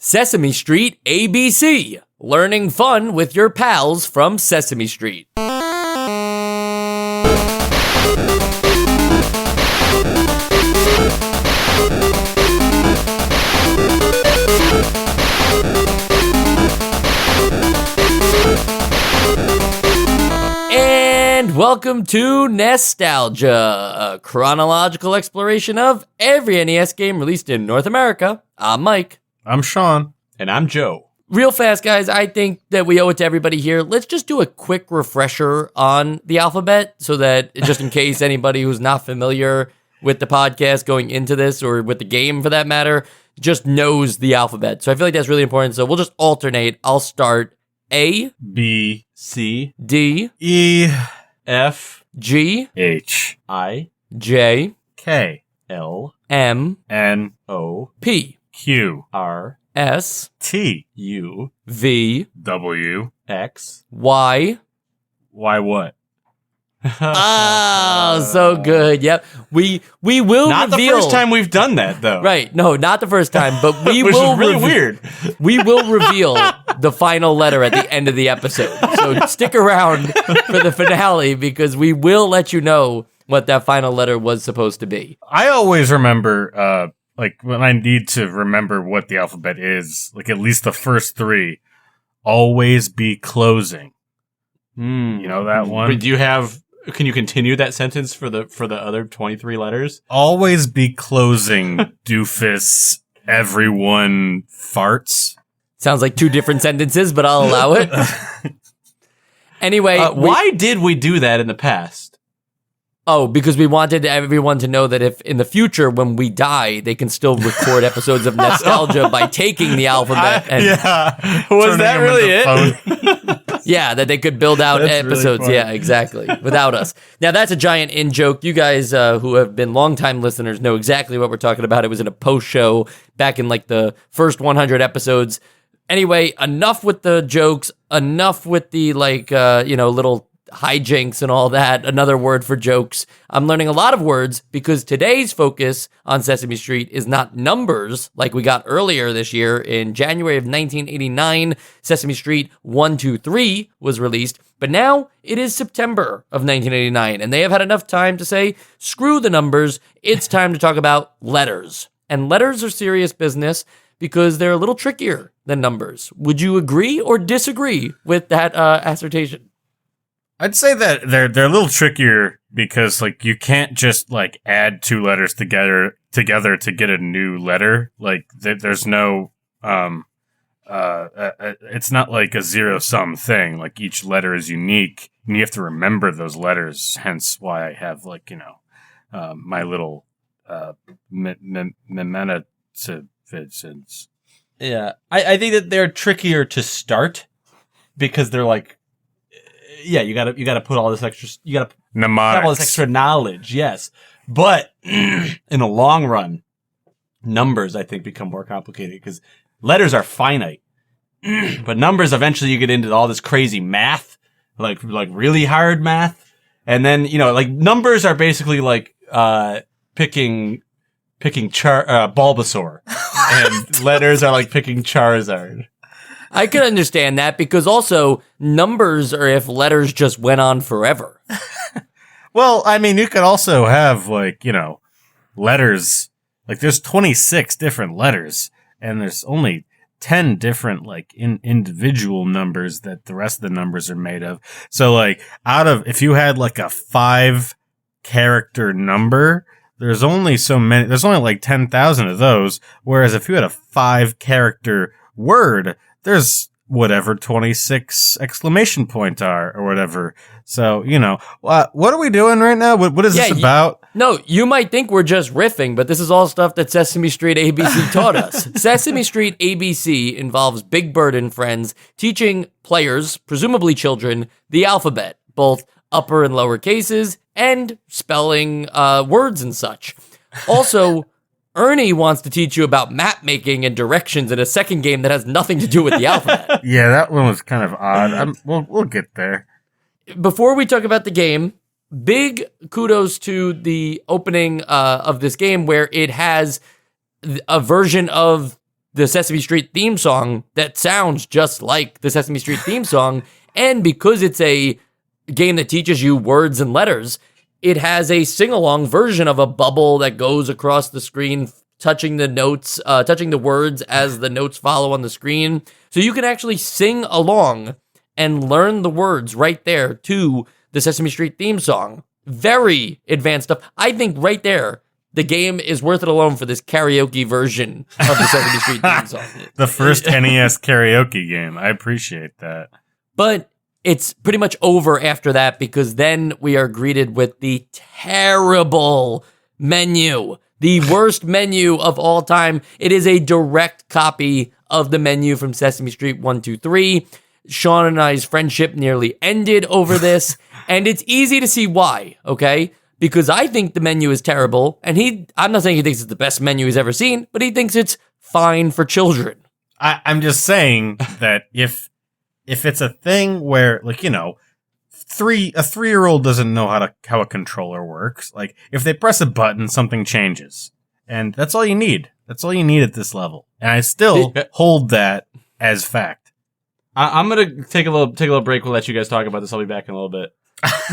Sesame Street ABC, learning fun with your pals from Sesame Street. And welcome to Nostalgia, a chronological exploration of every NES game released in North America. I'm Mike. I'm Sean. And I'm Joe. Real fast, guys, I think that we owe it to everybody here. Let's just do a quick refresher on the alphabet so that just in case anybody who's not familiar with the podcast going into this or with the game for that matter, just knows the alphabet. So I feel like that's really important. So we'll just alternate. I'll start A, B, C, D, E, F, G, H, I, J, K, L, M, N, O, P, Q, R, S, T, U, V, W, X. Y. Y what? Oh, so good. Yep. We will Not reveal. the first time we've done that, though. Right. No, not the first time, but we Which will is really weird. We will reveal the final letter at the end of the episode. So stick around for the finale because we will let you know what that final letter was supposed to be. I always remember, like, when I need to remember what the alphabet is, like, at least the first three, always be closing. You know that one? But do you have... Can you continue that sentence for the other 23 letters? Always be closing, doofus, everyone farts. Sounds like two different sentences, but I'll allow it. Anyway, why did we do that in the past? Oh, because we wanted everyone to know that if in the future, when we die, they can still record episodes of Nostalgia by taking the alphabet. And Was that really it? yeah, that they could build out That's episodes. really Yeah, exactly. Without us. Now, that's a giant in-joke. You guys who have been longtime listeners know exactly what we're talking about. It was in a post show back in like the first 100 episodes. Anyway, enough with the jokes. Enough with the little hijinks and all that. Another word for jokes. I'm learning a lot of words because today's focus on Sesame Street is not numbers like we got earlier this year. In January of 1989, Sesame Street 1, 2, 3 was released, but now it is September of 1989, and they have had enough time to say, screw the numbers, it's time to talk about letters. And letters are serious business because they're a little trickier than numbers. Would you agree or disagree with that assertion? I'd say that they're a little trickier because like you can't just like add two letters together to get a new letter. Like there's no it's not like a zero sum thing. Like each letter is unique and you have to remember those letters. Hence why I have like, my little mementivisions. Yeah. I think that they're trickier to start because they're like, yeah, you gotta put all this extra, you gotta have all this extra knowledge, yes. But in the long run, numbers I think become more complicated because letters are finite, but numbers eventually you get into all this crazy math, like really hard math, and then like numbers are basically like picking Bulbasaur, and letters are like picking Charizard. I can understand that because also numbers are if letters just went on forever. Well, I mean, you could also have like, letters, like there's 26 different letters and there's only 10 different like individual numbers that the rest of the numbers are made of. So like if you had like a 5 character number, there's only like 10,000 of those. Whereas if you had a 5 character word, there's whatever 26 exclamation point are or whatever. So, what are we doing right now? What is this about? No, you might think we're just riffing, but this is all stuff that Sesame Street ABC taught us. Sesame Street ABC involves Big Bird and friends teaching players, presumably children, the alphabet, both upper and lower cases, and spelling words and such. Also, Ernie wants to teach you about map making and directions in a second game that has nothing to do with the alphabet. Yeah, that one was kind of odd. We'll get there. Before we talk about the game, big kudos to the opening of this game where it has a version of the Sesame Street theme song that sounds just like the Sesame Street theme song. And because it's a game that teaches you words and letters, it has a sing-along version of a bubble that goes across the screen, touching the notes, touching the words as the notes follow on the screen. So you can actually sing along and learn the words right there to the Sesame Street theme song. Very advanced stuff. I think right there, the game is worth it alone for this karaoke version of the Sesame Street theme song. The first NES karaoke game. I appreciate that. But it's pretty much over after that, because then we are greeted with the terrible menu. The worst menu of all time. It is a direct copy of the menu from Sesame Street 1, 2, 3. Sean and I's friendship nearly ended over this, and it's easy to see why, okay? Because I think the menu is terrible, and I'm not saying he thinks it's the best menu he's ever seen, but he thinks it's fine for children. I'm just saying that if it's a thing where, like, you know, a 3-year-old doesn't know how a controller works. Like, if they press a button, something changes. And that's all you need. That's all you need at this level. And I still hold that as fact. I'm gonna take a little break. We'll let you guys talk about this. I'll be back in a little bit.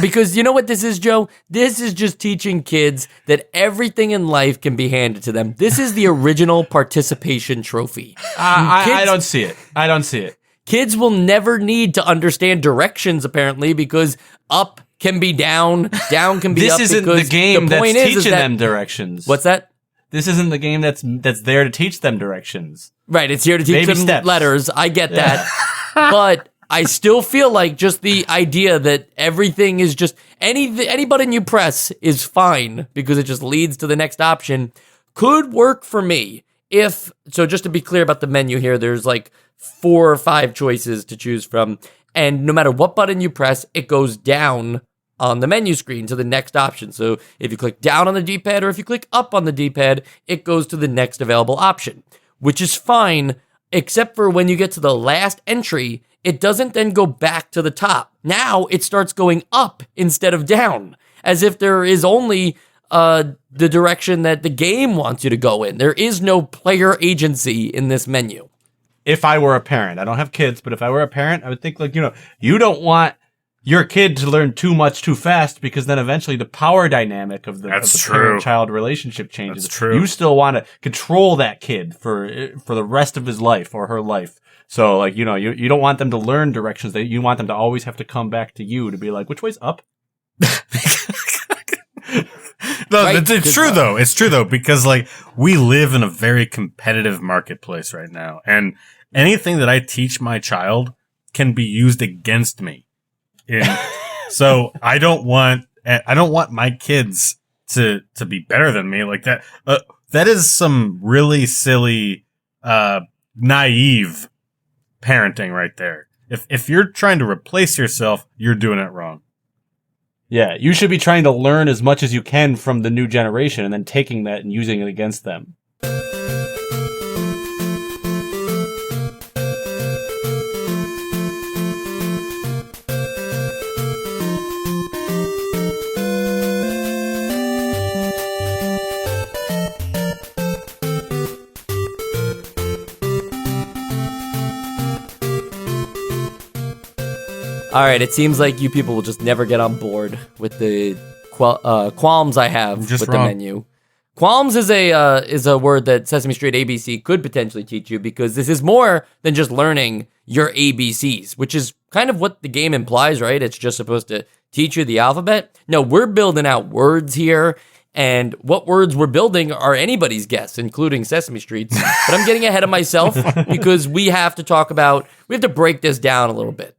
Because you know what this is, Joe? This is just teaching kids that everything in life can be handed to them. This is the original participation trophy. I don't see it. I don't see it. Kids will never need to understand directions, apparently, because up can be down, down can be this up. This isn't the game that's teaching them directions. What's that? This isn't the game that's there to teach them directions. Right, it's here to teach them letters. I get that. But I still feel like just the idea that everything is just any button you press is fine because it just leads to the next option could work for me. So just to be clear about the menu here, there's like 4 or 5 choices to choose from. And no matter what button you press, it goes down on the menu screen to the next option. So if you click down on the D-pad or if you click up on the D-pad, it goes to the next available option, which is fine, except for when you get to the last entry, it doesn't then go back to the top. Now it starts going up instead of down, as if there is only the direction that the game wants you to go in. There is no player agency in this menu. If I were a parent, I don't have kids, but if I were a parent, I would think, like, you know, you don't want your kid to learn too much too fast, because then eventually the power dynamic of the parent-child relationship changes. That's true. You still want to control that kid for the rest of his life or her life. So, like, you know, you don't want them to learn directions. You want them to always have to come back to you to be like, which way's up? No, right? It's true though. It's true though, because like we live in a very competitive marketplace right now, and anything that I teach my child can be used against me. So I don't want my kids to be better than me like that. That is some really silly, naive parenting right there. If you're trying to replace yourself, you're doing it wrong. Yeah, you should be trying to learn as much as you can from the new generation and then taking that and using it against them. All right, it seems like you people will just never get on board with the qualms I have with the menu. Qualms is a word that Sesame Street ABC could potentially teach you, because this is more than just learning your ABCs, which is kind of what the game implies, right? It's just supposed to teach you the alphabet. No, we're building out words here, and what words we're building are anybody's guess, including Sesame Street's. But I'm getting ahead of myself because we have to break this down a little bit.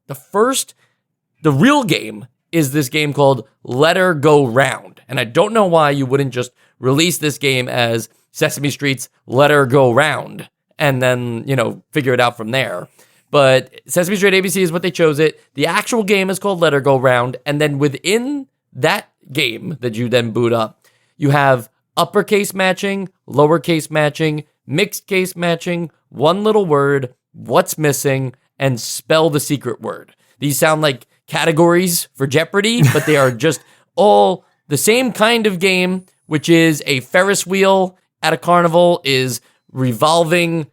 The real game is this game called Let Her Go Round. And I don't know why you wouldn't just release this game as Sesame Street's Let Her Go Round and then, figure it out from there. But Sesame Street ABC is what they chose it. The actual game is called Let Her Go Round. And then within that game that you then boot up, you have uppercase matching, lowercase matching, mixed case matching, one little word, what's missing, and spell the secret word. These sound like categories for Jeopardy, but they are just all the same kind of game, which is a Ferris wheel at a carnival is revolving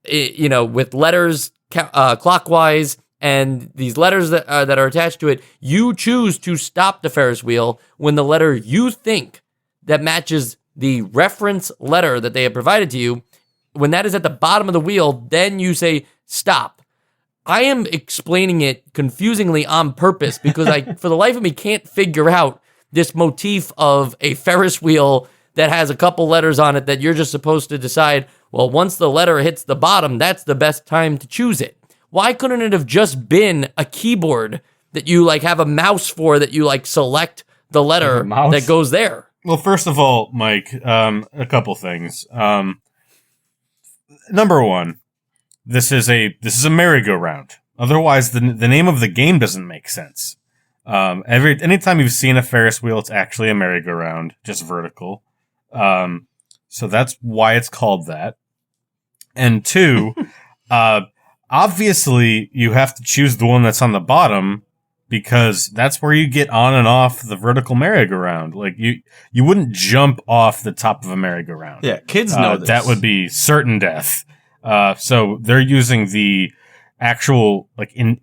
with letters clockwise and these letters that are attached to it, you choose to stop the Ferris wheel when the letter you think that matches the reference letter that they have provided to you, when that is at the bottom of the wheel, then you say stop. I am explaining it confusingly on purpose because I, for the life of me, can't figure out this motif of a Ferris wheel that has a couple letters on it that you're just supposed to decide, well, once the letter hits the bottom, that's the best time to choose it. Why couldn't it have just been a keyboard that you like have a mouse for, that you like select the letter that goes there? Well, first of all, Mike, a couple things. Number one, this is a merry-go-round. Otherwise, the name of the game doesn't make sense. Anytime you've seen a Ferris wheel, it's actually a merry-go-round, just vertical. So that's why it's called that. And two, obviously you have to choose the one that's on the bottom because that's where you get on and off the vertical merry-go-round. Like you wouldn't jump off the top of a merry-go-round. Yeah, kids know this. That would be certain death. So they're using the actual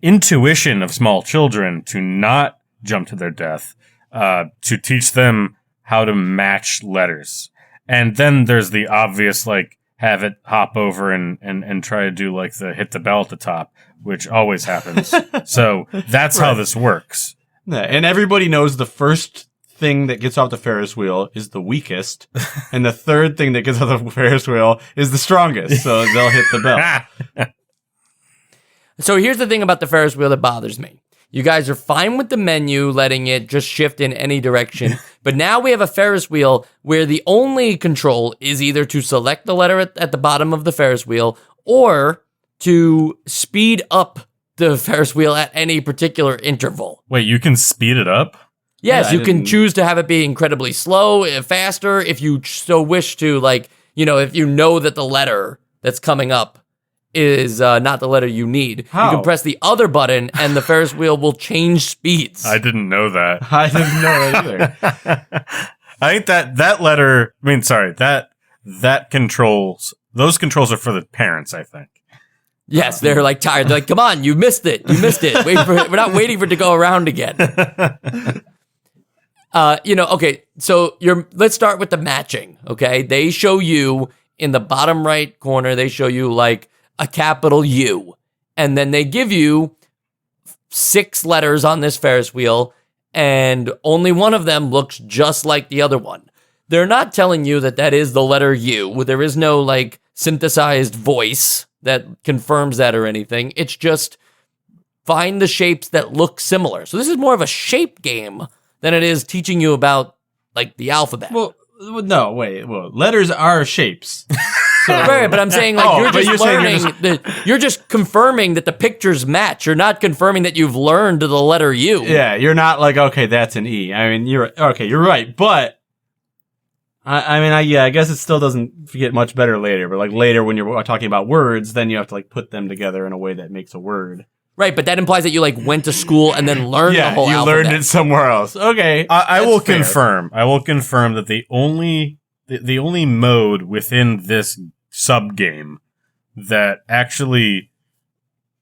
intuition of small children to not jump to their death, to teach them how to match letters. And then there's the obvious, have it hop over and try to do the hit the bell at the top, which always happens. So that's how this works. Yeah, and everybody knows the first thing that gets off the Ferris wheel is the weakest, and the third thing that gets off the Ferris wheel is the strongest, so they'll hit the bell. So here's the thing about the Ferris wheel that bothers me. You guys are fine with the menu, letting it just shift in any direction. But now we have a Ferris wheel where the only control is either to select the letter at the bottom of the Ferris wheel or to speed up the Ferris wheel at any particular interval. Wait, you can speed it up? Yes, you can choose to have it be incredibly slow, faster, if you so wish to, if you know that the letter that's coming up is not the letter you need. How? You can press the other button and the Ferris wheel will change speeds. I didn't know that. I didn't know that either. I think that those controls are for the parents, I think. Yes, they're tired. They're come on, you missed it. We're not waiting for it to go around again. Okay, so let's start with the matching, okay? They show you in the bottom right corner, they show you a capital U. And then they give you 6 letters on this Ferris wheel, and only one of them looks just like the other one. They're not telling you that is the letter U. There is no synthesized voice that confirms that or anything. It's just find the shapes that look similar. So this is more of a shape game than it is teaching you about the alphabet. Well, no, wait. Well, letters are shapes. So, right, but I'm saying you're just confirming that the pictures match. You're not confirming that you've learned the letter U. Yeah, you're not okay, that's an E. I mean, you're right, but I guess it still doesn't get much better later. But later when you're talking about words, then you have to put them together in a way that makes a word. Right, but that implies that you went to school and then learned the whole alphabet. Learned it somewhere else. Okay, I will confirm. I will confirm that the only mode within this sub game that actually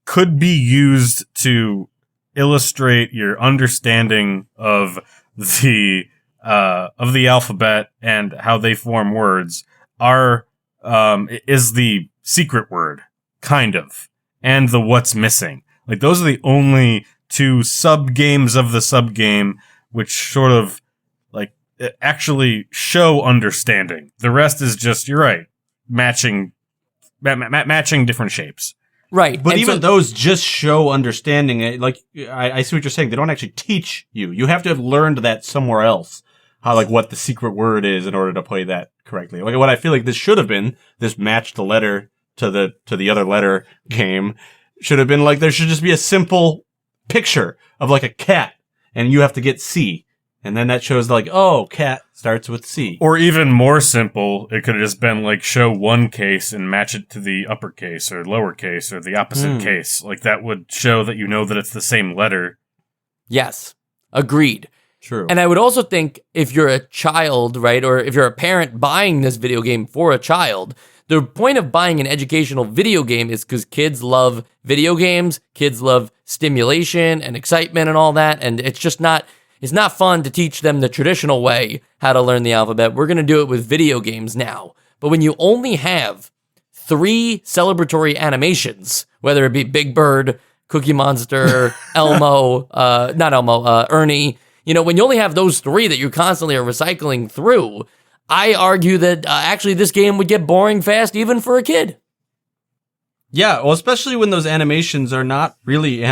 could be used to illustrate your understanding of the alphabet and how they form words is the secret word, kind of, and the what's missing. Those are the only 2 sub games of the sub game which sort of actually show understanding. The rest is just, you're right, matching different shapes. Right. But even those just show understanding. I see what you're saying. They don't actually teach you. You have to have learned that somewhere else. How, what the secret word is in order to play that correctly. What I feel this should have been, this match the letter to the other letter game, should have been there should just be a simple picture of a cat, and you have to get C. And then that shows cat starts with C. Or even more simple, it could have just been show one case and match it to the uppercase or lowercase or the opposite case. That would show that you know that it's the same letter. Yes, agreed. True. And I would also think if you're a child, right, or if you're a parent buying this video game for a child, The point of buying an educational video game is because kids love video games, kids love stimulation and excitement and all that, and it's not fun to teach them the traditional way how to learn the alphabet. We're going to do it with video games now. But when you only have 3 celebratory animations, whether it be Big Bird, Cookie Monster, Ernie, when you only have those 3 that you constantly are recycling through, I argue that actually this game would get boring fast even for a kid. Yeah, well, especially when those animations are not really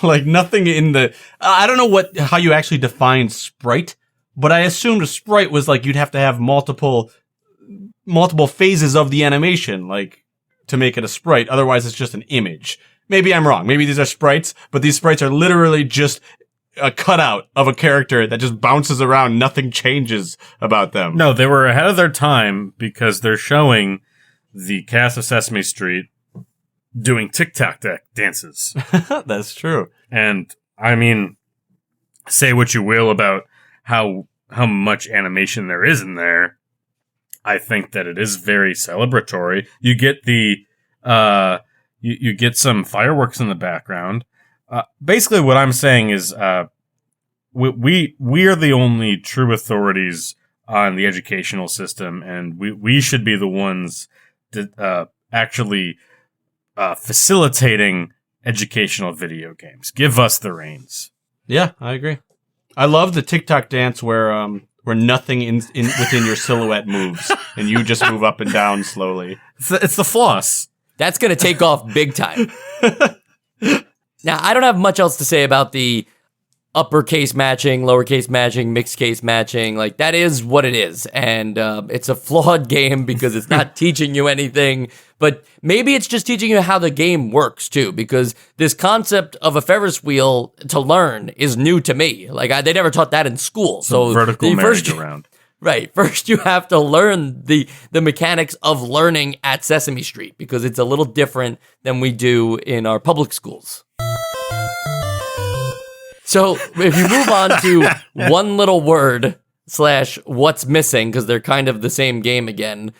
like nothing in the. I don't know how you actually define sprite, but I assumed a sprite was like you'd have to have multiple phases of the animation, like to make it a sprite. Otherwise, it's just an image. Maybe I'm wrong. Maybe these are sprites, but these sprites are literally just a cutout of a character that just bounces around. Nothing changes about them. No, they were ahead of their time because they're showing the cast of Sesame Street doing TikTok dances. That's true. And I mean, say what you will about how much animation there is in there. I think that it is very celebratory. You get you get some fireworks in the background. Basically, what I'm saying is, we are the only true authorities on the educational system, and we should be the ones that actually facilitating educational video games. Give us the reins. Yeah, I agree. I love the TikTok dance where nothing within your silhouette moves, and you just move up and down slowly. It's the floss. That's going to take off big time. Now, I don't have much else to say about the uppercase matching, lowercase matching, mixed case matching. Like, that is what it is. And it's a flawed game because it's not teaching you anything. But maybe it's just teaching you how the game works, too. Because this concept of a Ferris wheel to learn is new to me. Like, they never taught that in school. So vertical merry-go-round. Right. First, you have to learn the mechanics of learning at Sesame Street because it's a little different than we do in our public schools. So if you move on to one little word / what's missing, because they're kind of the same game again,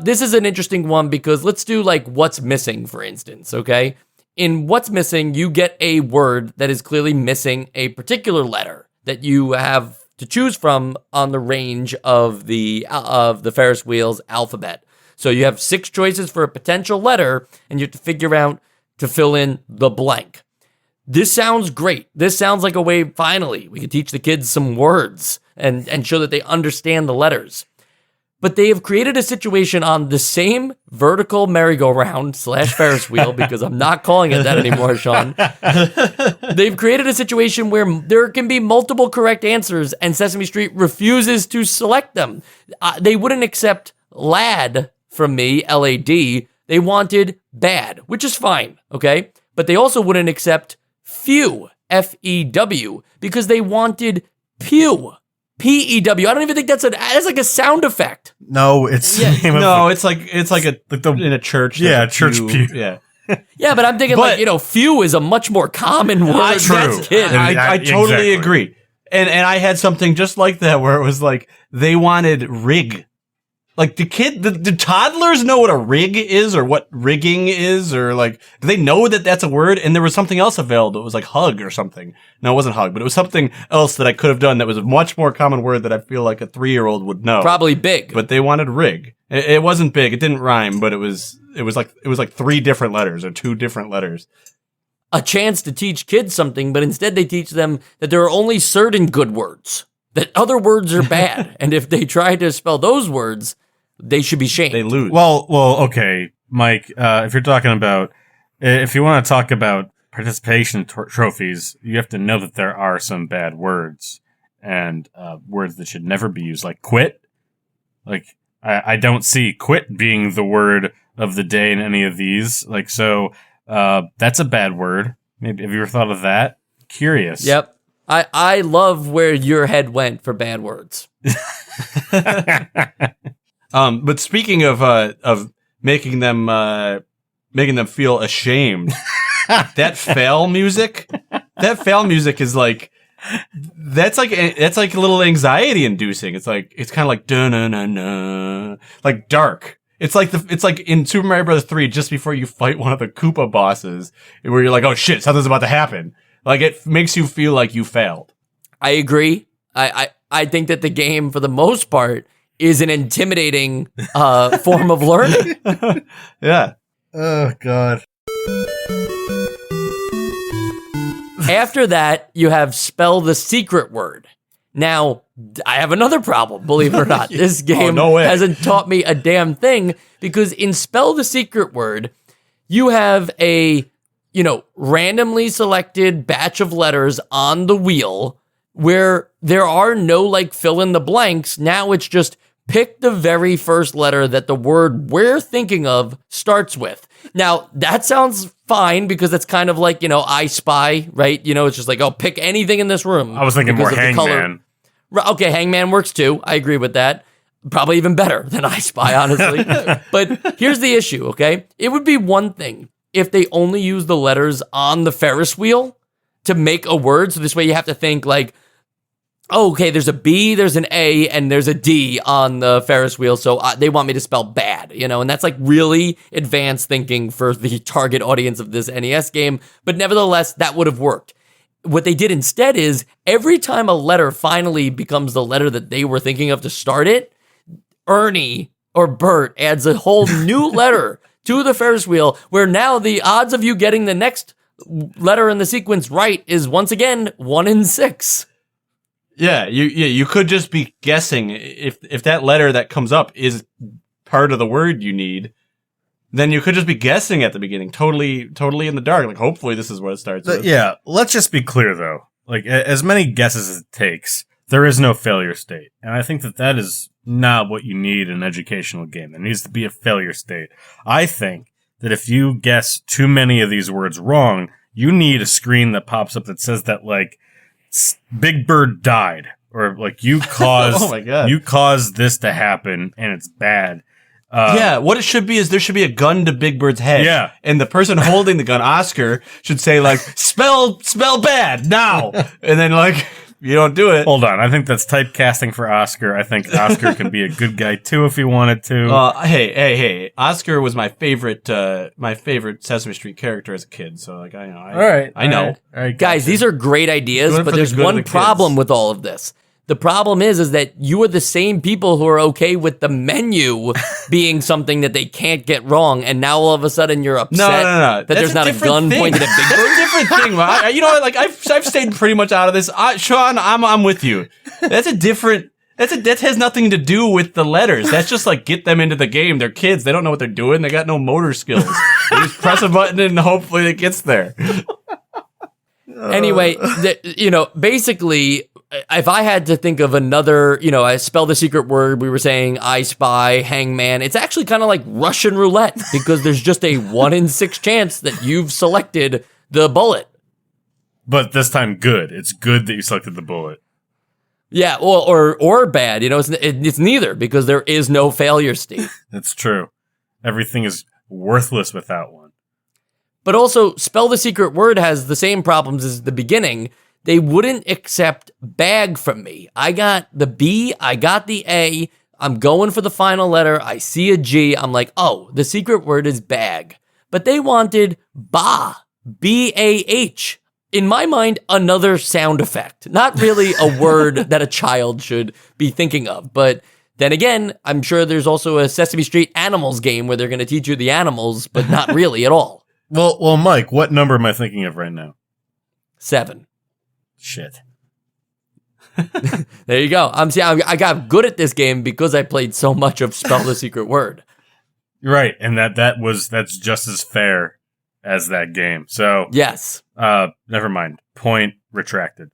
this is an interesting one because let's do like what's missing, for instance, okay? In what's missing, you get a word that is clearly missing a particular letter that you have to choose from on the range of the Ferris wheel's alphabet. So you have 6 choices for a potential letter, and you have to figure out to fill in the blank. This sounds great. This sounds like a way, finally, we can teach the kids some words and show that they understand the letters. But they have created a situation on the same vertical merry-go-round / Ferris wheel, because I'm not calling it that anymore, Sean. They've created a situation where there can be multiple correct answers, and Sesame Street refuses to select them. They wouldn't accept lad from me, L-A-D. They wanted bad, which is fine, okay? But they also wouldn't accept few, F-E-W, because they wanted pew. P-E-W. I don't even think that's like a sound effect. No, it's it's like in a church. Yeah, church pew. Yeah. Yeah, but I'm thinking few is a much more common word. True. I totally agree. And I had something just like that where it was like they wanted rig. Like the toddlers know what a rig is or what rigging is, or like, do they know that that's a word? And there was something else available. It was like hug or something. No, it wasn't hug, but it was something else that I could have done that was a much more common word that I feel like a 3-year-old would know. Probably big. But they wanted rig. It wasn't big. It didn't rhyme, but it was like 3 different letters or 2 different letters. A chance to teach kids something, but instead they teach them that there are only certain good words, that other words are bad. And if they try to spell those words, they should be shamed. They lose. Well, okay, Mike. If you're talking about, if you want to talk about participation trophies, you have to know that there are some bad words and words that should never be used, like quit. Like I don't see quit being the word of the day in any of these. Like, so that's a bad word. Maybe have you ever thought of that? Curious. Yep. I love where your head went for bad words. But speaking of making them feel ashamed, that fail music is like, that's like a little anxiety inducing. It's kind of like da na na na, like dark. It's like in Super Mario Bros. 3, just before you fight one of the Koopa bosses, where you're like, oh shit, something's about to happen. Like, it makes you feel like you failed. I agree. I think that the game, for the most part, is an intimidating form of learning. Yeah. Oh, God. After that, you have spell the secret word. Now, I have another problem, believe it or not. This game hasn't taught me a damn thing, because in spell the secret word, you have a, randomly selected batch of letters on the wheel where there are no like fill in the blanks. Now it's just pick the very first letter that the word we're thinking of starts with. Now, that sounds fine because it's kind of like, I Spy, right? It's just like, oh, pick anything in this room. I was thinking more Hangman. Okay, Hangman works too. I agree with that. Probably even better than I Spy, honestly. But here's the issue, okay? It would be one thing if they only use the letters on the Ferris wheel to make a word. So this way you have to think like, oh, okay, there's a B, there's an A, and there's a D on the Ferris wheel, so they want me to spell bad, and that's like really advanced thinking for the target audience of this NES game, but nevertheless, that would have worked. What they did instead is, every time a letter finally becomes the letter that they were thinking of to start it, Ernie or Bert adds a whole new letter to the Ferris wheel, where now the odds of you getting the next letter in the sequence right is once again 1 in 6. Yeah, you could just be guessing if that letter that comes up is part of the word you need. Then you could just be guessing at the beginning, totally in the dark. Like, hopefully this is what it starts with. Yeah, let's just be clear though. Like, as many guesses as it takes, there is no failure state, and I think that is not what you need in an educational game. There needs to be a failure state. I think that if you guess too many of these words wrong, you need a screen that pops up that says that like, Big Bird died, or like you caused oh my God. You caused this to happen and it's bad. Yeah, what it should be is there should be a gun to Big Bird's head. Yeah. And the person holding the gun, Oscar, should say like, spell bad now. And then like, you don't do it. Hold on, I think that's typecasting for Oscar. I think Oscar can be a good guy too if he wanted to. Hey, Oscar was my favorite Sesame Street character as a kid. So like, I know. All right, Guys, these are great ideas, but there's one problem with all of this. The problem is that you are the same people who are okay with the menu being something that they can't get wrong, and now all of a sudden you're upset that there's not a gun pointed at Big Bird. That's a different thing, man. Like I've stayed pretty much out of this. Sean, I'm with you. That has nothing to do with the letters. That's just like get them into the game. They're kids. They don't know what they're doing. They got no motor skills. They just press a button and hopefully it gets there. Anyway, basically, if I had to think of another, I spell the secret word, we were saying I Spy, Hangman, it's actually kind of like Russian roulette, because there's just a 1 in 6 chance that you've selected the bullet. But this time good. It's good that you selected the bullet. Yeah, or bad. It's neither, because there is no failure state. That's true. Everything is worthless without one. But also, spell the secret word has the same problems as the beginning. They wouldn't accept bag from me. I got the B, I got the A, I'm going for the final letter, I see a G, I'm like, oh, the secret word is bag. But they wanted bah, B-A-H. In my mind, another sound effect. Not really a word that a child should be thinking of. But then again, I'm sure there's also a Sesame Street Animals game where they're going to teach you the animals, but not really at all. Well, Mike, what number am I thinking of right now? 7. Shit. There you go. I got good at this game because I played so much of Spell the Secret Word. Right, and that's just as fair as that game. So yes. Never mind. Point retracted.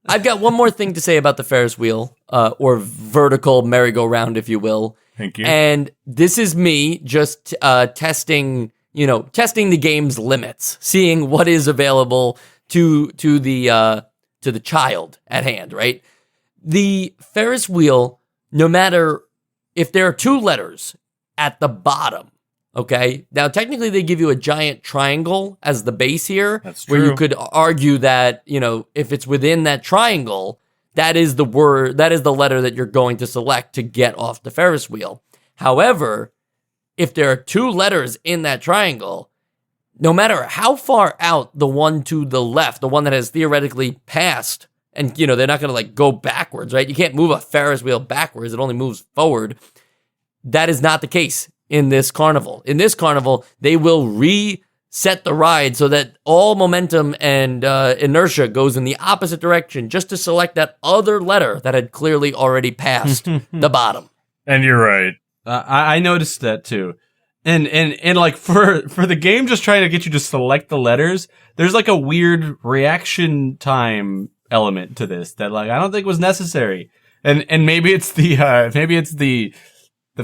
I've got one more thing to say about the Ferris wheel, or vertical merry-go-round, if you will. Thank you. And this is me just testing the game's limits, seeing what is available to the child at hand, right? The Ferris wheel, no matter if there are 2 letters at the bottom, okay? Now, technically, they give you a giant triangle as the base here. That's true. Where you could argue that, if it's within that triangle, that is the word, that is the letter that you're going to select to get off the Ferris wheel. However, if there are 2 letters in that triangle, no matter how far out the one to the left, the one that has theoretically passed, and, they're not going to, like, go backwards, right? You can't move a Ferris wheel backwards. It only moves forward. That is not the case in this carnival. In this carnival, they will reset the ride so that all momentum and inertia goes in the opposite direction just to select that other letter that had clearly already passed the bottom. And you're right. I noticed that too. And like for the game just trying to get you to select the letters, there's like a weird reaction time element to this that like I don't think was necessary. And maybe it's the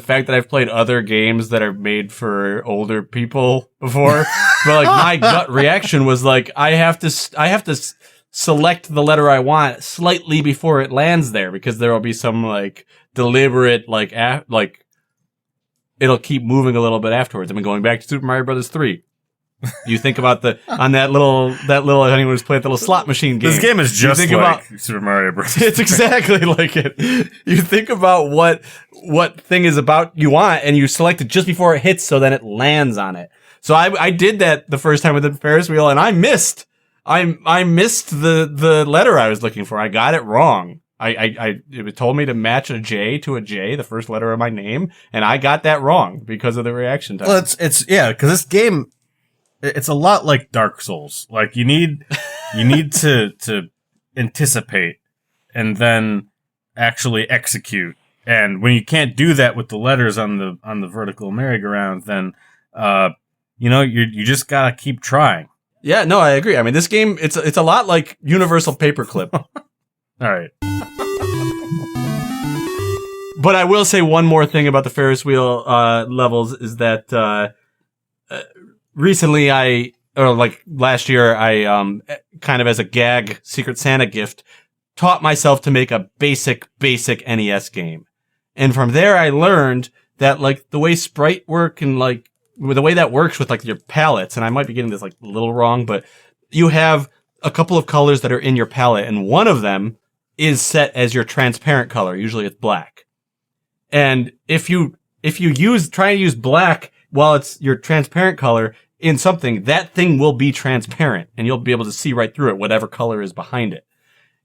fact that I've played other games that are made for older people before, but like my gut reaction was like I have to select the letter I want slightly before it lands there because there will be some like deliberate like it'll keep moving a little bit afterwards. I mean, going back to Super Mario Brothers 3. You think about that little anyone who's played that little slot machine game. This game is just like Super Mario Bros. It's exactly like it. You think about what thing is about you want, and you select it just before it hits, so then it lands on it. So I did that the first time with the Ferris wheel, and I missed the letter I was looking for. I got it wrong. It told me to match a J to a J, the first letter of my name, and I got that wrong because of the reaction time. Well, because this game. It's a lot like Dark Souls. Like you need to anticipate and then actually execute. And when you can't do that with the letters on the vertical merry-go-round, then you just gotta keep trying. Yeah, no, I agree. I mean, this game it's a lot like Universal Paperclip. All right. But I will say one more thing about the Ferris wheel levels is that recently, last year, I kind of as a gag Secret Santa gift, taught myself to make a basic NES game. And from there, I learned that, like, the way sprite work and, like, the way that works with, like, your palettes, and I might be getting this, like, a little wrong, but you have a couple of colors that are in your palette, and one of them is set as your transparent color. Usually it's black. And if you try and use black while it's your transparent color in something, that thing will be transparent and you'll be able to see right through it, whatever color is behind it.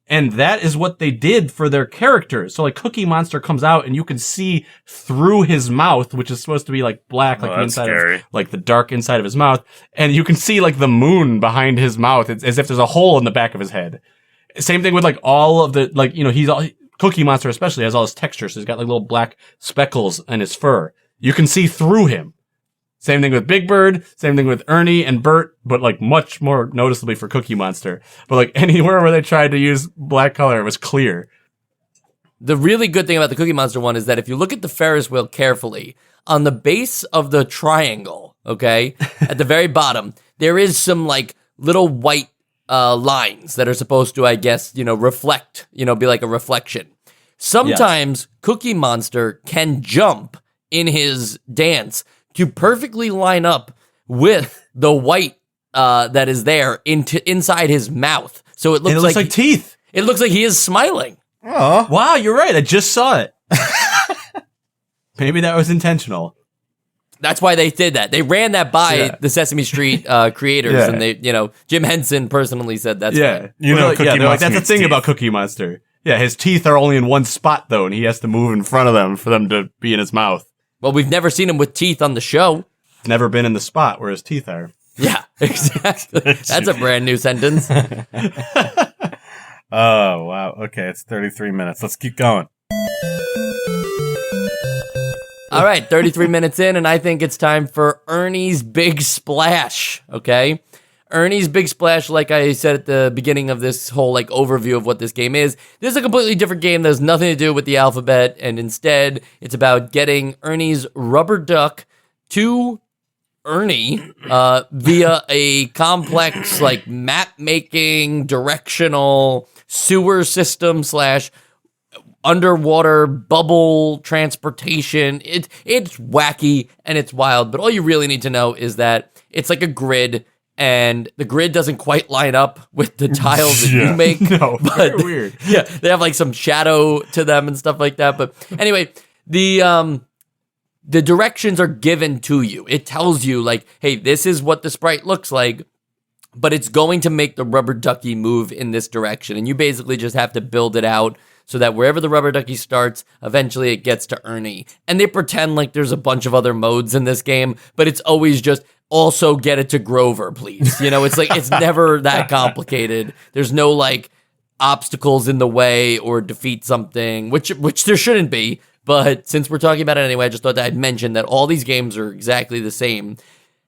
And that is what they did for their characters. So like Cookie Monster comes out and you can see through his mouth, which is supposed to be like black, like the inside of, like the dark inside of his mouth. And you can see like the moon behind his mouth. It's as if there's a hole in the back of his head. Same thing with like all of the, like, Cookie Monster especially has all his texture. So he's got like little black speckles in his fur. You can see through him. Same thing with Big Bird, same thing with Ernie and Bert, but like much more noticeably for Cookie Monster. But like anywhere where they tried to use black color, it was clear. The really good thing about the Cookie Monster one is that if you look at the Ferris wheel carefully, on the base of the triangle, okay, at the very bottom, there is some like little white lines that are supposed to, I guess, reflect, be like a reflection. Sometimes Cookie Monster can jump in his dance to perfectly line up with the white that is there inside his mouth. So it looks like teeth. It looks like he is smiling. Oh. Wow, you're right. I just saw it. Maybe that was intentional. That's why they did that. They ran that by the Sesame Street creators, and they, Jim Henson personally said that's right. That's the thing about Cookie Monster. Yeah, his teeth are only in one spot though, and he has to move in front of them for them to be in his mouth. Well, we've never seen him with teeth on the show. Never been in the spot where his teeth are. Yeah, exactly. That's a brand new sentence. Oh, wow. Okay, it's 33 minutes. Let's keep going. All right, 33 minutes in, and I think it's time for Ernie's Big Splash, okay? Ernie's Big Splash, like I said at the beginning of this whole like overview of what this game is, this is a completely different game that has nothing to do with the alphabet, and instead it's about getting Ernie's rubber duck to Ernie via a complex like map-making, directional sewer system / underwater bubble transportation. It's wacky and it's wild, but all you really need to know is that it's like a grid, and the grid doesn't quite line up with the tiles that you make. No, very weird. Yeah, they have like some shadow to them and stuff like that. But anyway, the the directions are given to you. It tells you, like, hey, this is what the sprite looks like, but it's going to make the rubber ducky move in this direction. And you basically just have to build it out so that wherever the rubber ducky starts, eventually it gets to Ernie. And they pretend like there's a bunch of other modes in this game, but it's always just also get it to Grover, please. You know, it's like, it's never that complicated. There's no like obstacles in the way or defeat something, which there shouldn't be. But since we're talking about it anyway, I just thought that I'd mention that all these games are exactly the same.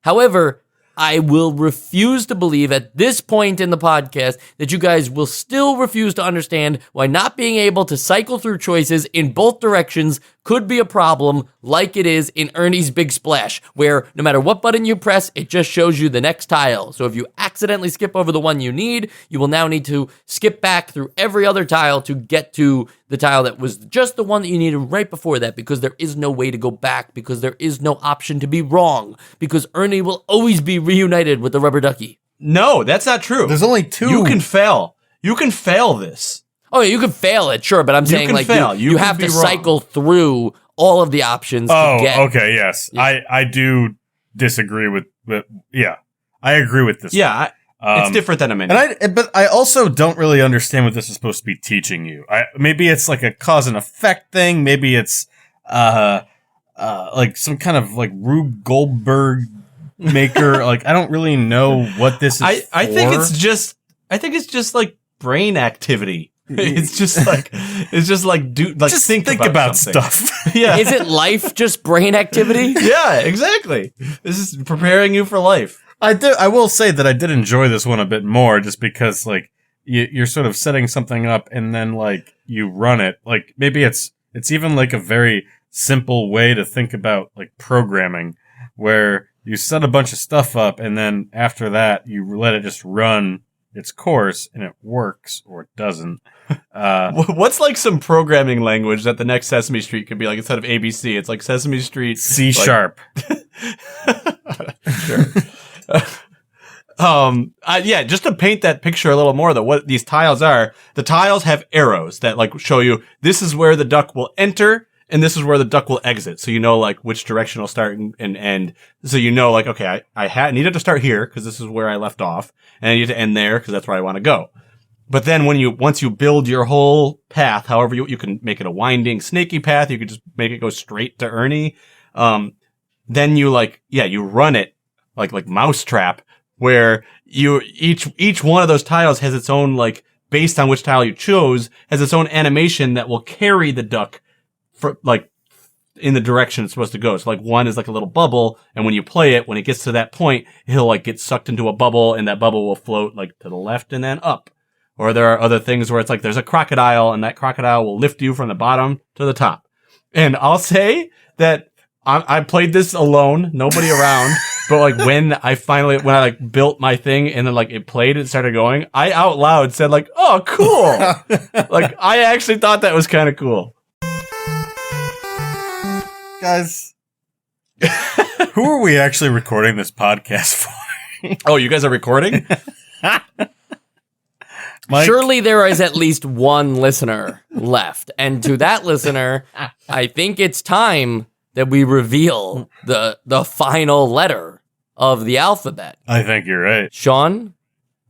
However, I will refuse to believe at this point in the podcast that you guys will still refuse to understand why not being able to cycle through choices in both directions could be a problem, like it is in Ernie's Big Splash, where no matter what button you press, it just shows you the next tile. So if you accidentally skip over the one you need, you will now need to skip back through every other tile to get to the tile that was just the one that you needed right before that, because there is no way to go back, because there is no option to be wrong, because Ernie will always be reunited with the rubber ducky. No, that's not true. There's only 2. You can fail. You can fail this. Oh, yeah, you can fail it, sure, but I'm saying can like fail. you have to cycle through all of the options to get. Okay, yes. Yeah. I do disagree with yeah. I agree with this. Yeah, it's different than a menu. But I also don't really understand what this is supposed to be teaching you. Maybe it's like a cause and effect thing. Maybe it's like some kind of like Rube Goldberg maker. Like, I don't really know what this is I think it's just like brain activity. It's just like just think about stuff. Yeah. Is it life just brain activity? Yeah, exactly. This is preparing you for life. I will say that I did enjoy this one a bit more, just because like you're sort of setting something up and then like you run it. Like maybe it's even like a very simple way to think about like programming, where you set a bunch of stuff up and then after that you let it just run its course and it works or it doesn't. What's like some programming language that the next Sesame Street could be like instead of ABC? It's like Sesame Street C#. Sure. Yeah, just to paint that picture a little more, though, what these tiles are, the tiles have arrows that like show you this is where the duck will enter and this is where the duck will exit. So you know like which direction will start and end. So you know like, okay, I needed to start here because this is where I left off, and I need to end there because that's where I want to go. But then once you build your whole path, however you can make it a winding, snaky path, you could just make it go straight to Ernie. Then you you run it like Mousetrap, where each one of those tiles has its own, like, based on which tile you chose, has its own animation that will carry the duck for like in the direction it's supposed to go. So like one is like a little bubble, and when you play it, when it gets to that point, he'll like get sucked into a bubble, and that bubble will float like to the left and then up. Or there are other things where it's like there's a crocodile, and that crocodile will lift you from the bottom to the top. And I'll say that I played this alone, nobody around, but like when I like built my thing and then like it played and started going, I out loud said like, "Oh, cool!" Like I actually thought that was kind of cool. Guys, who are we actually recording this podcast for? Oh, you guys are recording? Mike? Surely there is at least one listener left. And to that listener, I think it's time that we reveal the final letter of the alphabet. I think you're right. Sean,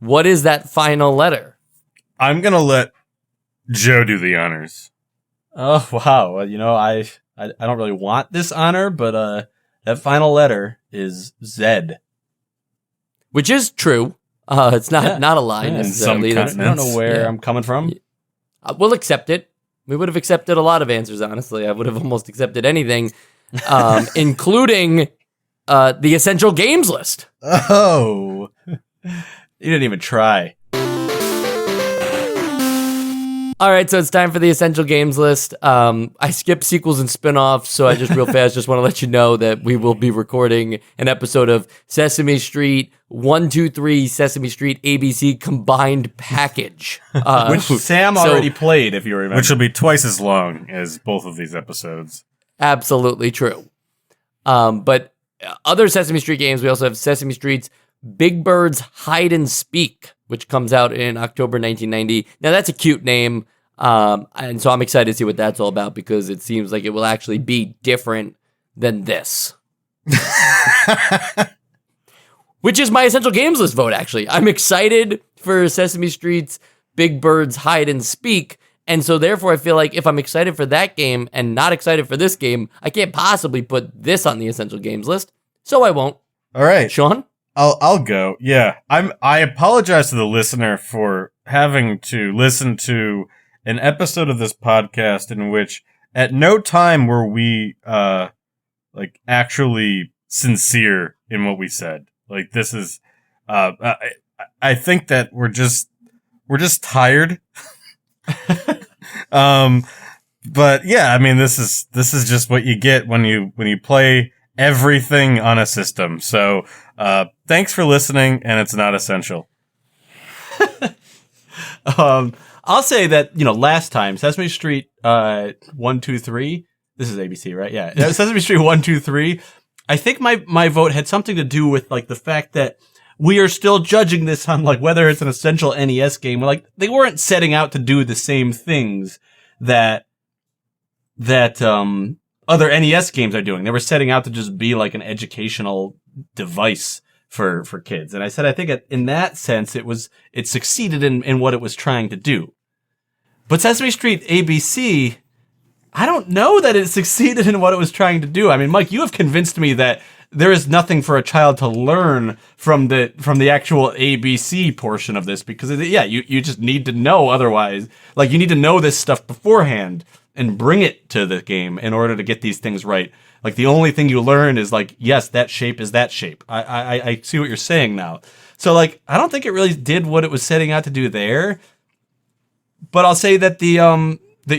what is that final letter? I'm going to let Joe do the honors. Oh, wow. Well, you know, I don't really want this honor, but that final letter is Z. Which is true. It's not a lie necessarily. I don't know where I'm coming from. We'll accept it. We would have accepted a lot of answers, honestly. I would have almost accepted anything, including the essential games list. Oh. You didn't even try. All right, so it's time for the essential games list. I skipped sequels and spinoffs, so I just real fast just want to let you know that we will be recording an episode of Sesame Street 1, 2, 3 Sesame Street ABC combined package, which Sam already played, if you remember. Which will be twice as long as both of these episodes. Absolutely true. But other Sesame Street games, we also have Sesame Street's Big Bird's Hide and Speak, which comes out in October 1990. Now, that's a cute name, and so I'm excited to see what that's all about, because it seems like it will actually be different than this. Which is my Essential Games List vote, actually. I'm excited for Sesame Street's Big Bird's Hide and Speak, and so therefore I feel like if I'm excited for that game and not excited for this game, I can't possibly put this on the Essential Games List, so I won't. All right. Sean? I'll go. Yeah. I apologize to the listener for having to listen to an episode of this podcast in which at no time were we actually sincere in what we said. Like, this is I think that we're just tired. But yeah, I mean, this is just what you get when you play everything on a system. So thanks for listening, and it's not essential. I'll say that, last time Sesame Street 1, 2, 3. This is ABC, right? Yeah. Sesame Street 1, 2, 3. I think my vote had something to do with like the fact that we are still judging this on like whether it's an essential NES game. Like, they weren't setting out to do the same things that other NES games are doing. They were setting out to just be like an educational device for kids. And I said, I think in that sense, it succeeded in what it was trying to do. But Sesame Street ABC, I don't know that it succeeded in what it was trying to do. I mean, Mike, you have convinced me that there is nothing for a child to learn from the actual ABC portion of this, because you just need to know otherwise. Like, you need to know this stuff beforehand and bring it to the game in order to get these things right. Like, the only thing you learn is like, yes, that shape is that shape. I see what you're saying now. So like, I don't think it really did what it was setting out to do there. But I'll say that the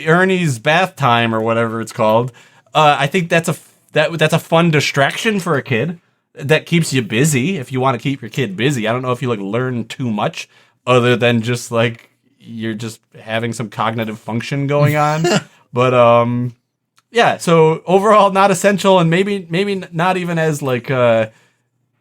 Ernie's bath time or whatever it's called, I think that's a fun distraction for a kid that keeps you busy. If you want to keep your kid busy, I don't know if you like learn too much other than just like you're just having some cognitive function going on. But yeah. So overall, not essential, and maybe not even as like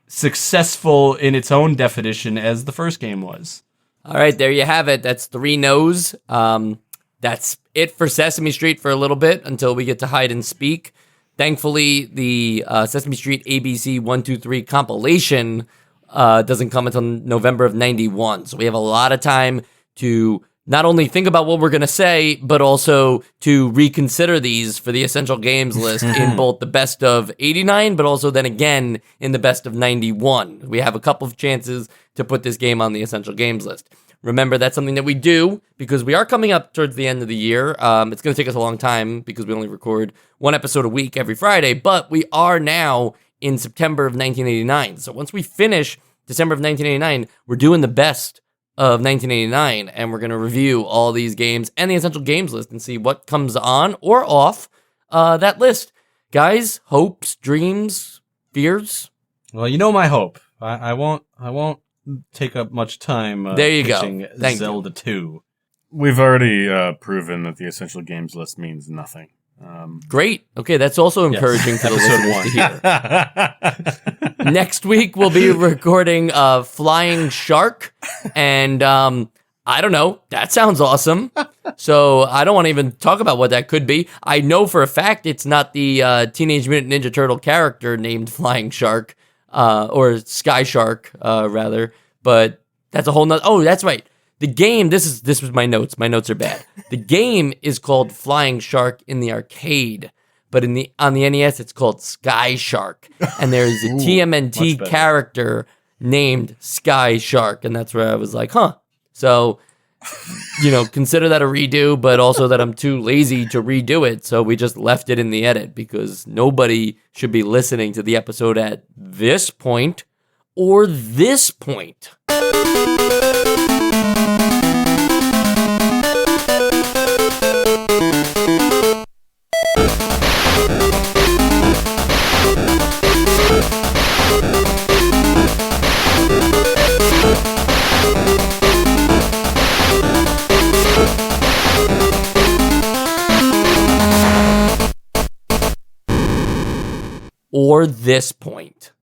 successful in its own definition as the first game was. All right, there you have it. That's 3 no's. That's it for Sesame Street for a little bit until we get to Hide and Speak. Thankfully, the Sesame Street ABC 1, 2, 3 compilation doesn't come until November of 91. So we have a lot of time to not only think about what we're going to say, but also to reconsider these for the Essential Games list in both the best of 89, but also then again in the best of 91. We have a couple of chances to put this game on the Essential Games list. Remember, that's something that we do because we are coming up towards the end of the year. It's going to take us a long time because we only record 1 episode a week every Friday, but we are now in September of 1989. So once we finish December of 1989, we're doing the best of 1989, and we're going to review all these games and the Essential Games list and see what comes on or off that list. Guys, hopes, dreams, fears? Well, you know my hope. I won't take up much time there you pitching go. Thank Zelda you. 2. We've already proven that the Essential Games list means nothing. Great. Okay, that's also encouraging to the listeners to hear. Next week, we'll be recording Flying Shark, and I don't know. That sounds awesome. So I don't want to even talk about what that could be. I know for a fact it's not the Teenage Mutant Ninja Turtle character named Flying Shark, or Sky Shark, rather. But that's a whole nother... Oh, that's right. The game, this was my notes. My notes are bad. The game is called Flying Shark in the arcade, but on the NES it's called Sky Shark, and there's a TMNT character named Sky Shark, and that's where I was like, huh. So, consider that a redo, but also that I'm too lazy to redo it, so we just left it in the edit because nobody should be listening to the episode at this point or this point. Or this point.